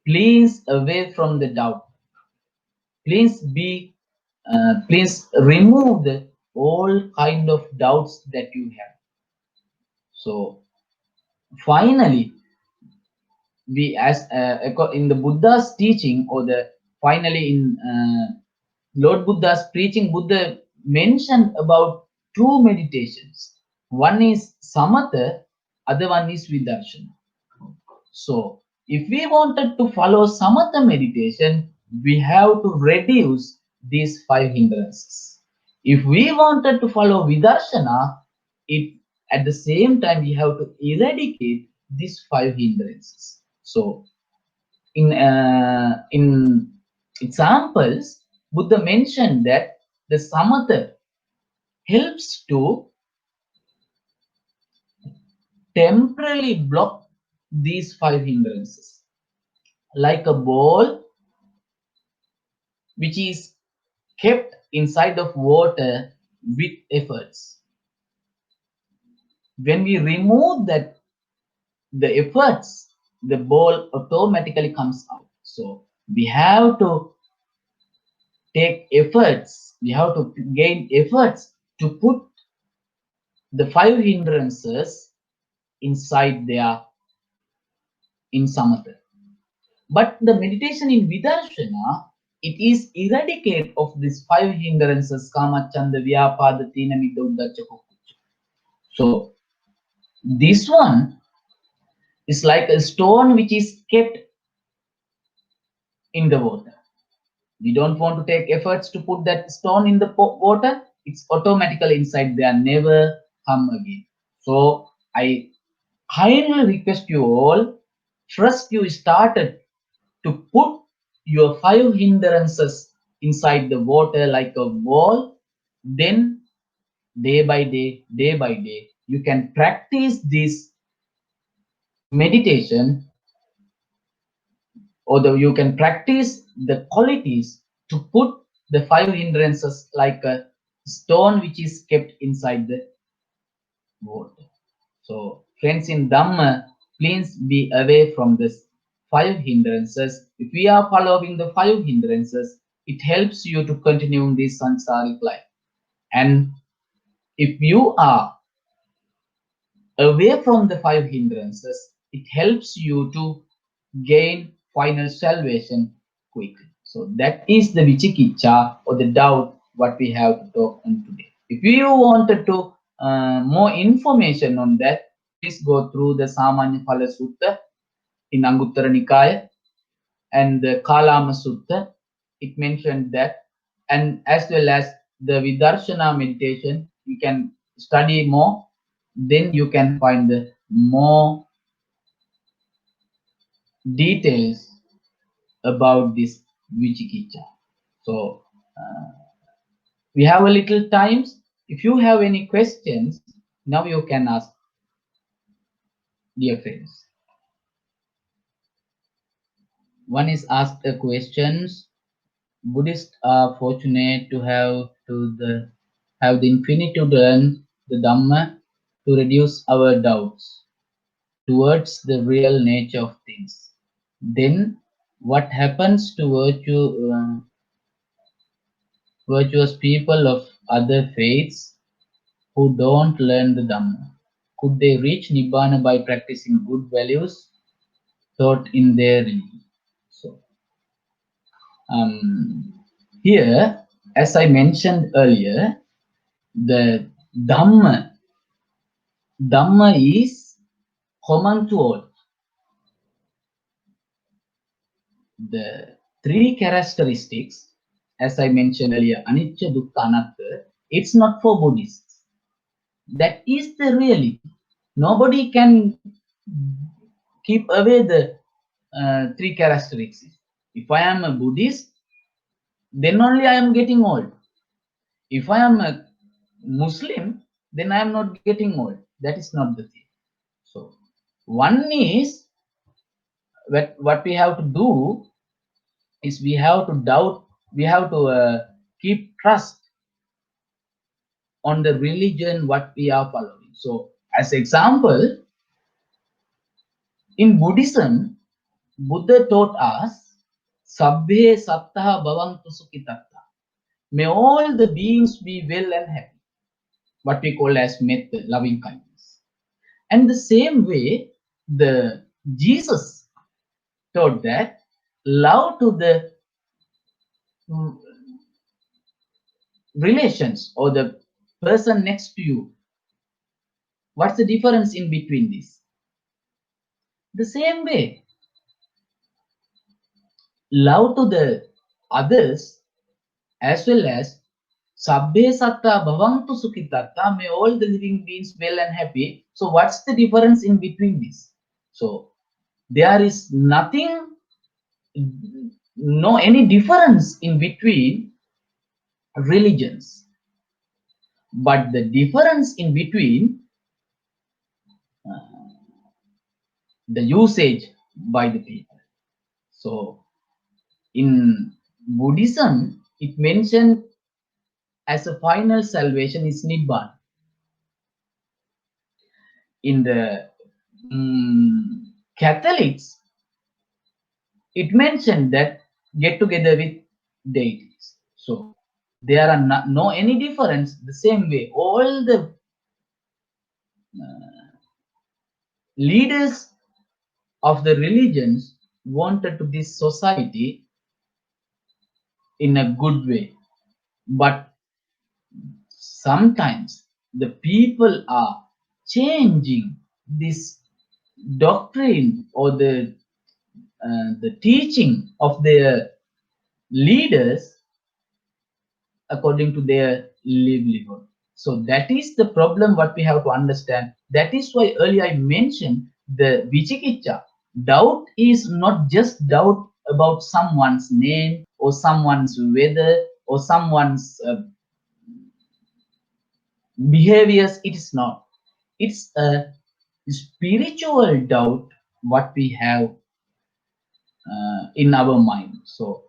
please away from the doubt. Please remove the all kind of doubts that you have. So finally, we in the Buddha's teaching or the finally in Lord Buddha's preaching, Buddha mentioned about two meditations. One is samatha, other one is vidarsana. So, if we wanted to follow samatha meditation, we have to reduce these five hindrances. If we wanted to follow vidarsana, it at the same time we have to eradicate these five hindrances. So, in examples, Buddha mentioned that the samatha helps to temporarily block these five hindrances, like a ball which is kept inside of water with efforts. When we remove that the efforts, the ball automatically comes out. So we have to take efforts, we have to gain efforts to put the five hindrances inside there in samatha. But the meditation in vidarsana it is eradicate of these five hindrances, kama, chanda, vyapada, tina, middha, uddhacha, kukucha. So this one is like a stone which is kept in the water. We don't want to take efforts to put that stone in the water. It's automatically inside there, never come again. So I highly request you all, first you started to put your five hindrances inside the water like a wall. Then day by day, you can practice this meditation, or you can practice the qualities to put the five hindrances like a stone which is kept inside the water. So, friends in Dhamma, please be away from this five hindrances. If we are following the five hindrances, it helps you to continue in this sansaric life. And if you are away from the five hindrances, it helps you to gain final salvation quickly. So that is the vichikicha or the doubt what we have to talk on today. If you wanted to more information on that, please go through the Samanya Phala Sutta in Anguttara Nikaya and the Kalama Sutta. It mentioned that, and as well as the Vidarshana meditation, you can study more, then you can find the more details about this Vichikicha. So we have a little times. If you have any questions, now you can ask, dear friends. One is ask the questions. Buddhists are fortunate to have the infinity to learn the Dhamma to reduce our doubts towards the real nature of things. Then what happens to virtuous people of other faiths who don't learn the Dhamma? Could they reach Nibbana by practicing good values taught in their religion? So, here, as I mentioned earlier, the Dhamma is common to all. The three characteristics, as I mentioned earlier, anicca, dukkha, anatta, it's not for Buddhists. That is the reality. Nobody can keep away the three characteristics. If I am a Buddhist, then only I am getting old. If I am a Muslim, then I am not getting old. That is not the thing. So, one is what we have to do is we have to doubt, we have to keep trust on the religion what we are following. So, as example, in Buddhism, Buddha taught us, Sabbhe sattaha bhavantu sukhitatta. May all the beings be well and happy. What we call as metta, loving kindness. And the same way, the Jesus taught that love to the relations or the person next to you. What's the difference in between this? The same way, love to the others as well as Sabbhe satta bhavantu sukhitatta, may all the living beings well and happy. So what's the difference in between this? So there is nothing, no any difference in between religions, but the difference in between the usage by the people. So in Buddhism, it mentioned as a final salvation is Nibbana. In the Catholics, it mentioned that get together with deities. So there are no any difference. The same way, all the leaders of the religions wanted to this society in a good way. But sometimes the people are changing this doctrine or the teaching of their leaders according to their livelihood. So that is the problem what we have to understand. That is why earlier I mentioned the vichikicha. Doubt is not just doubt about someone's name or someone's weather or someone's behaviors. It is not. It's a spiritual doubt what we have in our mind. So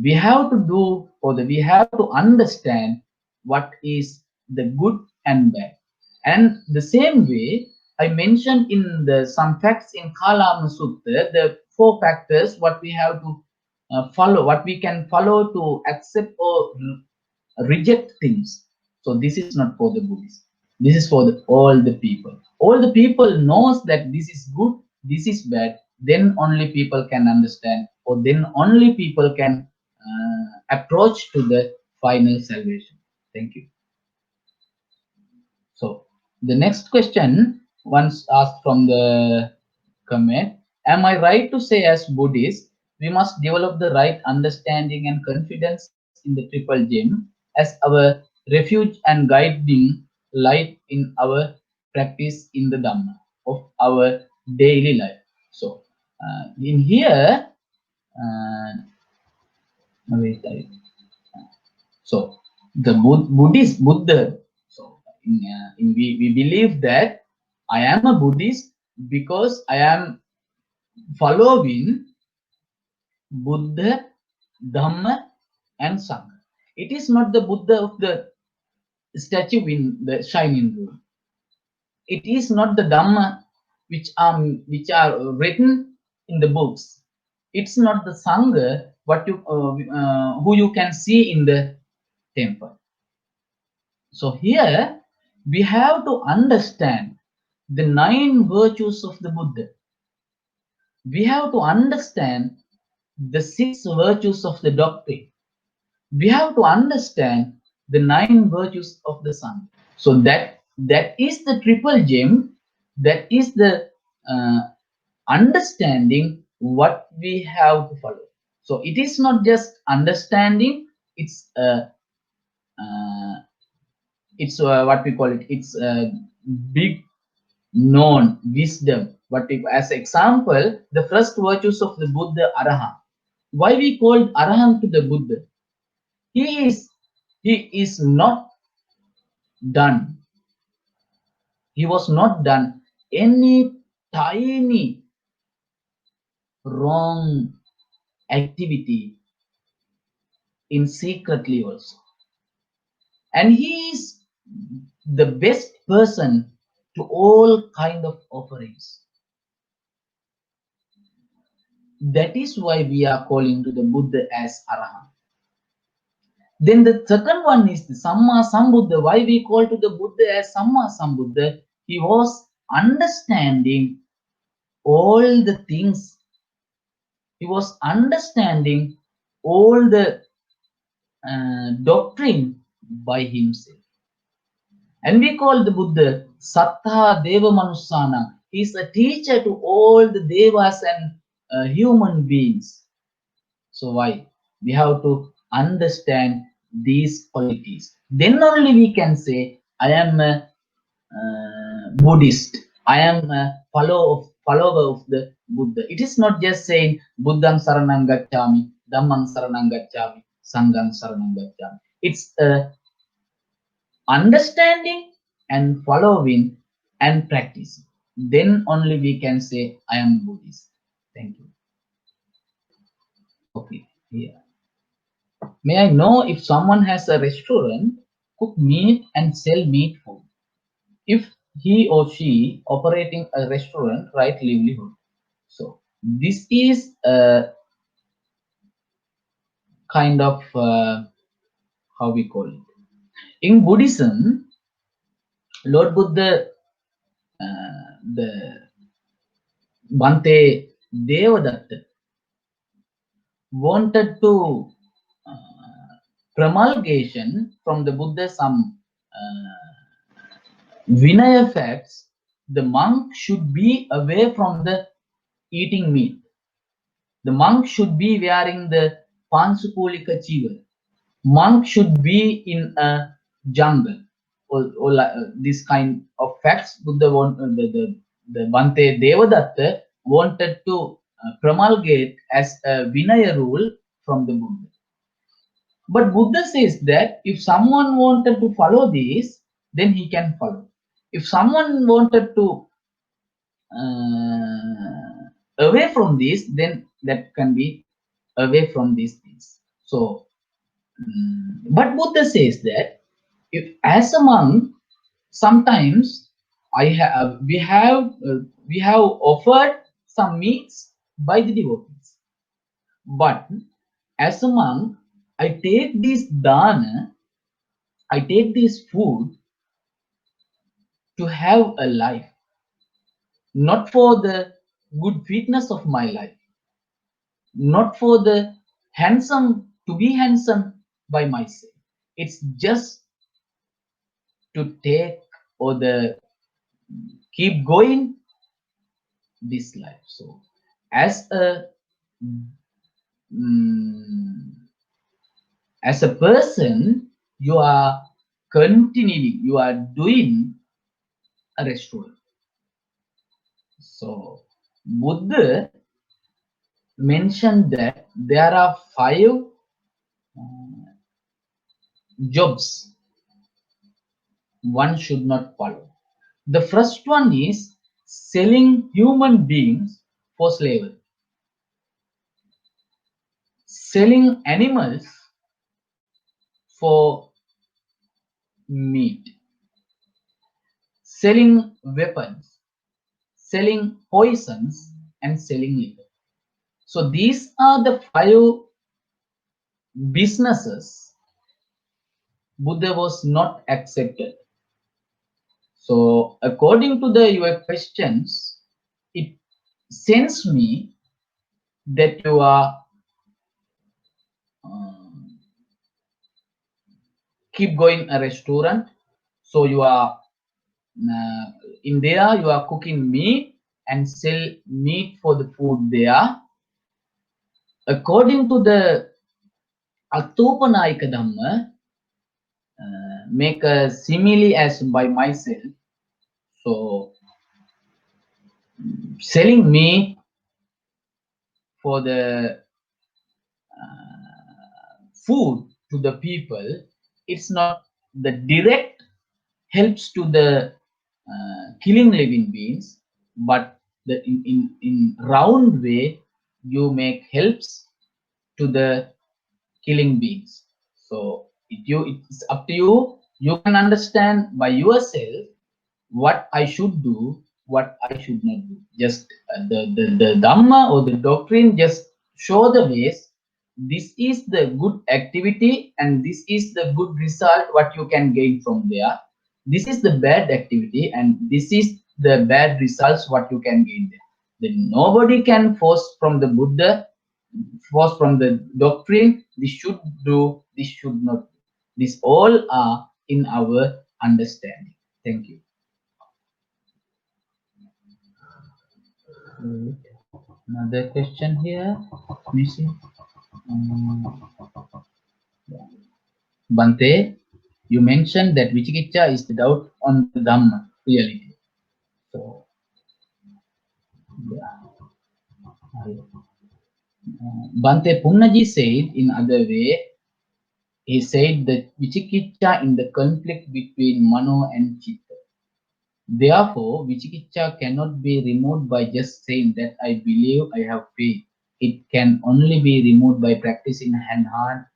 we have to do, or we have to understand what is the good and bad. And the same way I mentioned in the some facts in Kalama Sutta, the four factors what we have to follow, what we can follow to accept or reject things. So this is not for the Buddhists. This is for all the people. All the people knows that this is good, this is bad. Then only people can understand, or then only people can approach to the final salvation. Thank you. So the next question, once asked from the comment, am I right to say as Buddhists, we must develop the right understanding and confidence in the triple gem as our refuge and guiding light in our practice in the Dhamma of our daily life? So in here, wait, so the Buddhist Buddha. So we believe that I am a Buddhist because I am following Buddha, Dhamma, and Sangha. It is not the Buddha of the statue in the shining room. It is not the Dhamma which are written in the books. It's not the Sangha what you who you can see in the temple. So here we have to understand the 9 virtues of the Buddha. We have to understand the 6 virtues of the doctrine. We have to understand the 9 virtues of the Sangha. So that is the triple gem. That is the understanding what we have to follow. So it is not just understanding. It's what we call it. It's a big known wisdom. But if, as example, the first virtues of the Buddha, Arahant. Why we called Arahant to the Buddha? He is not done. He was not done any tiny wrong activity in secretly also. And he is the best person to all kind of offerings. That is why we are calling to the Buddha as Arahant. Then the second one is the Samma Sambuddha. Why we call to the Buddha as Samma Sambuddha? He was understanding all the things. He was understanding all the doctrine by himself. And we call the Buddha Sattha Deva Manusana. He is a teacher to all the devas and human beings. So why? We have to understand these qualities. Then only we can say, I am a Buddhist. I am a follower of the Buddha. It is not just saying Buddham Saranam Gacchami, Dhammam Saranam Gacchami, Sangham Saranam Gacchami. It's understanding and following and practicing. Then only we can say I am Buddhist. Thank you. Okay, here. May I know if someone has a restaurant, cook meat and sell meat food? If he or she operating a restaurant, right livelihood. So this is a kind of how we call it. In Buddhism, Lord Buddha, the Bhante Devadatta wanted to promulgation from the Buddha some Vinaya facts, the monk should be away from the eating meat. The monk should be wearing the Pansukulika chiva. Monk should be in a jungle, this kind of facts. Buddha the Bhante Devadatta wanted to promulgate as a Vinaya rule from the Buddha. But Buddha says that if someone wanted to follow this, then he can follow. If someone wanted to away from this, then that can be away from these things. So, but Buddha says that if as a monk, sometimes we have offered some meats by the devotees, but as a monk, I take this dana, I take this food to have a life, not for the good fitness of my life, not for the handsome, to be handsome by myself. It's just to take or the keep going this life. So as a person, you are continuing, you are doing a restaurant. So Buddha mentioned that there are 5 jobs one should not follow. The first one is selling human beings for slavery, selling animals for meat, selling weapons, selling poisons, and selling liquor. So these are the 5 businesses Buddha was not accepted. So according to your questions, it sends me that you are keep going a restaurant. So you are in there, you are cooking meat and sell meat for the food there. According to the Atopanayika Dhamma, make a simile as by myself. So selling meat for the food to the people, it's not the direct helps to the killing living beings, but the in round way you make helps to the killing beings. So it's up to you. You can understand by yourself what I should do, what I should not do. Just the Dhamma or the doctrine just show the ways. This is the good activity and this is the good result what you can gain from there. This is the bad activity and this is the bad results what you can gain there. Then nobody can force from the Buddha, force from the doctrine, this should do, this should not do. These all are in our understanding. Thank you. Another question here. Let me see. Bhante, you mentioned that Vichikiccha is the doubt on the Dhamma reality. So, yeah. Bhante Punnaji said in other way, he said that Vichikiccha in the conflict between Mano and Chitta. Therefore, Vichikiccha cannot be removed by just saying that I believe, I have faith. It can only be removed by practicing hand hard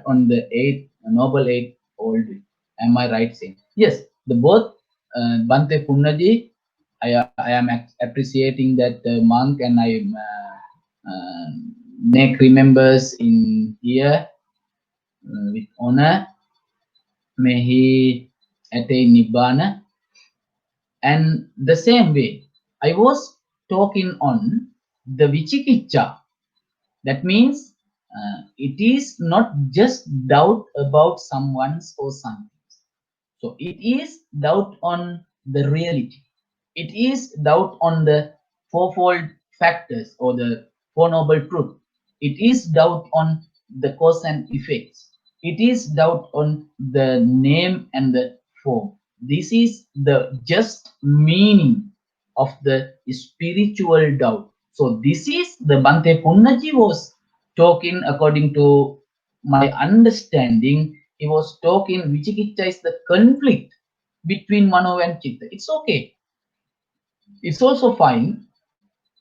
on the noble eightfold. Am I right saying? Yes, the both Bhante Punnaji, I am appreciating that monk and I make remembers in here with honor. May he attain Nibbana. And the same way, I was talking on the Vichikiccha. That means it is not just doubt about someone's or something. So it is doubt on the reality. It is doubt on the fourfold factors or the Four Noble Truth. It is doubt on the cause and effects. It is doubt on the name and the form. This is the just meaning of the spiritual doubt. So this is the Bhante Punnaji was talking according to my understanding. He was talking Vichikicha is the conflict between Mano and Chitta. It's okay. It's also fine.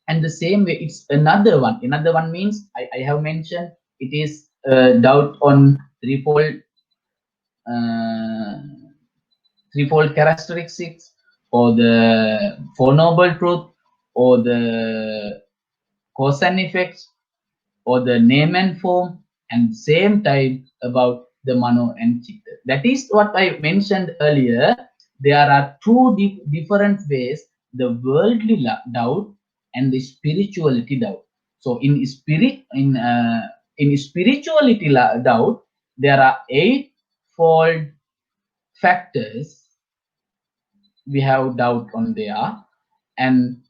And the same way, it's another one. Another one means I have mentioned it is doubt on uh, threefold characteristics, or the Four Noble Truth, or the cause and effects, or the name and form, and same time about the mano and chitta. That is what I mentioned earlier. There are two different ways: the worldly doubt and the spirituality doubt. So in spirituality doubt, there are eightfold factors we have doubt on there, and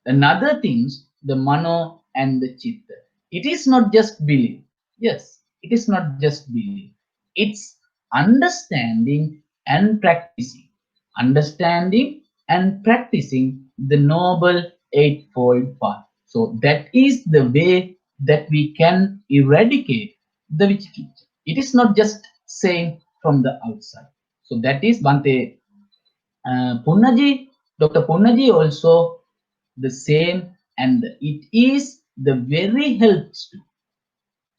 another things, the mano and the chitta. It is not just belief. Yes, it is not just belief. It's understanding and practicing. Understanding and practicing the noble eightfold path. So that is the way that we can eradicate the Vichikita. It is not just saying from the outside. So that is Bhante Punnaji, Dr. Punnaji also the same, and it is the very helps to,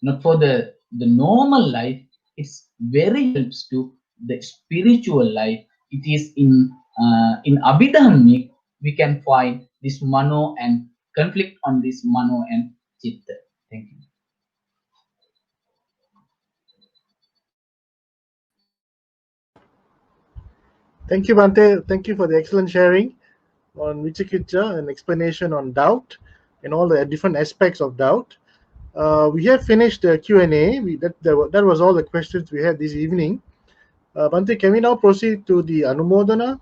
not for the normal life, it's very helps to the spiritual life. It is in Abhidhammic we can find this mano and conflict on this mano and chitta. Thank you. Thank you, Bhante. Thank you for the excellent sharing on Vichikicha and explanation on doubt and all the different aspects of doubt. We have finished the Q&A. That was all the questions we had this evening. Bhante, can we now proceed to the Anumodana,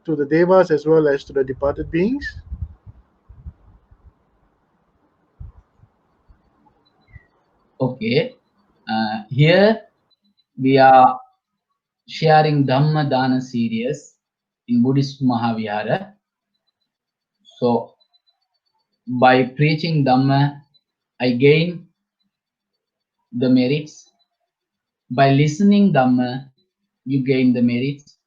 to the Devas as well as to the departed beings? Okay, here we are sharing Dhammadana series in Buddhist Mahavihara. So by preaching Dhamma, I gain the merits. By listening Dhamma, you gain the merits.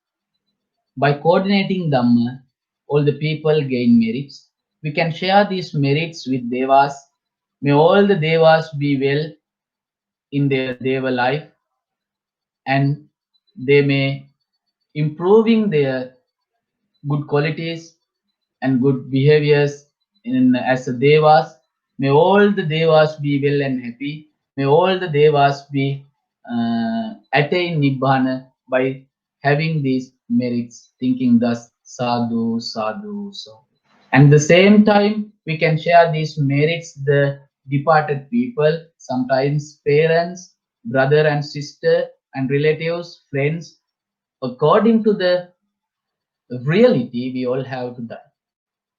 By coordinating Dhamma, all the people gain merits. We can share these merits with Devas. May all the Devas be well in their Deva life, and they may improving their good qualities and good behaviors in as a devas. May all the devas be well and happy. May all the devas be attain nibbana by having these merits, thinking thus sadhu, sadhu, sadhu. And the same time, we can share these merits the departed people, sometimes parents, brother and sister, and relatives, friends. According to the reality, we all have to die.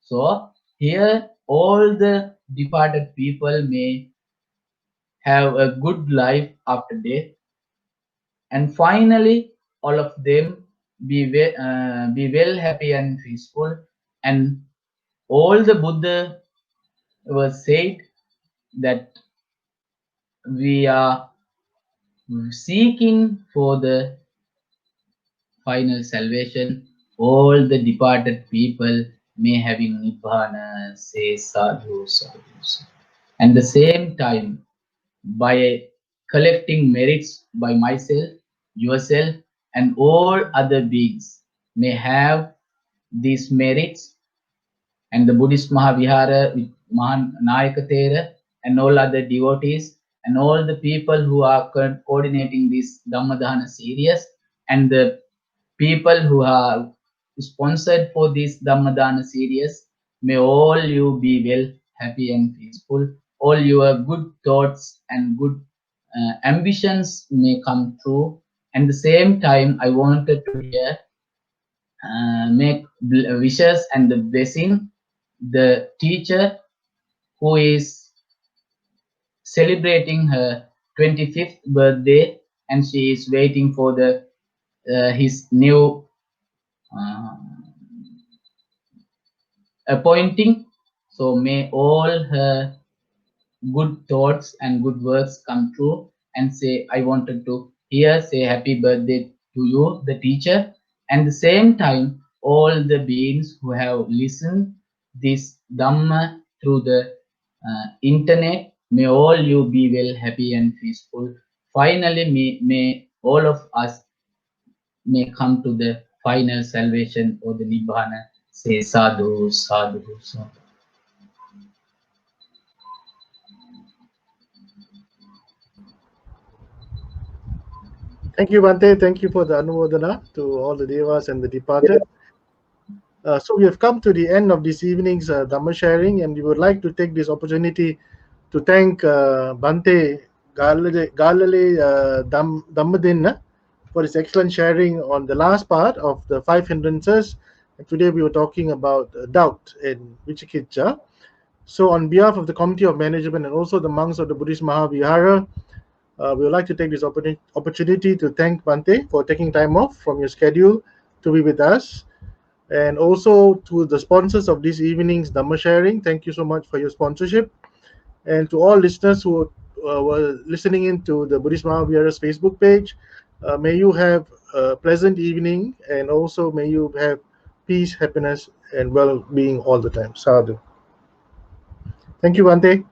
So here all the departed people may have a good life after death, and finally all of them be well, happy and peaceful. And all the Buddha was said that we are seeking for the final salvation. All the departed people may having nibbana, say sadhu, sadhu, sadhu. And the same time, by collecting merits by myself, yourself, and all other beings may have these merits, and the Buddhist Mahavihara with Nayaka Thera and all other devotees and all the people who are coordinating this Dhammadana series, and the people who are sponsored for this Dhammadana series, may all you be well, happy and peaceful. all your good thoughts and good ambitions may come true. And the same time, I wanted to hear make wishes and the blessing the teacher who is celebrating her 25th birthday, and she is waiting for the his new uh, appointing. So may all her good thoughts and good works come true, and say I wanted to here say happy birthday to you, the teacher, and the same time all the beings who have listened this Dhamma through the internet. May all you be well, happy and peaceful. Finally, may all of us may come to the final salvation or the Nibbana. Say sadhu, sadhu, sadhu. Thank you, Bhante. Thank you for the Anumodana to all the Devas and the departed. So we have come to the end of this evening's Dhamma sharing, and we would like to take this opportunity to thank Bhante Galale Dhammadinna for his excellent sharing on the last part of the five hindrances. And today we were talking about doubt and Vichikitcha. So on behalf of the Committee of Management and also the monks of the Buddhist Mahavihara, we would like to take this opportunity to thank Bhante for taking time off from your schedule to be with us. And also to the sponsors of this evening's Dhamma sharing, thank you so much for your sponsorship. And to all listeners who were listening in to the Buddhist Mahavihara's Facebook page, may you have a pleasant evening, and also may you have peace, happiness, and well-being all the time. Sadhu. Thank you, Bhante.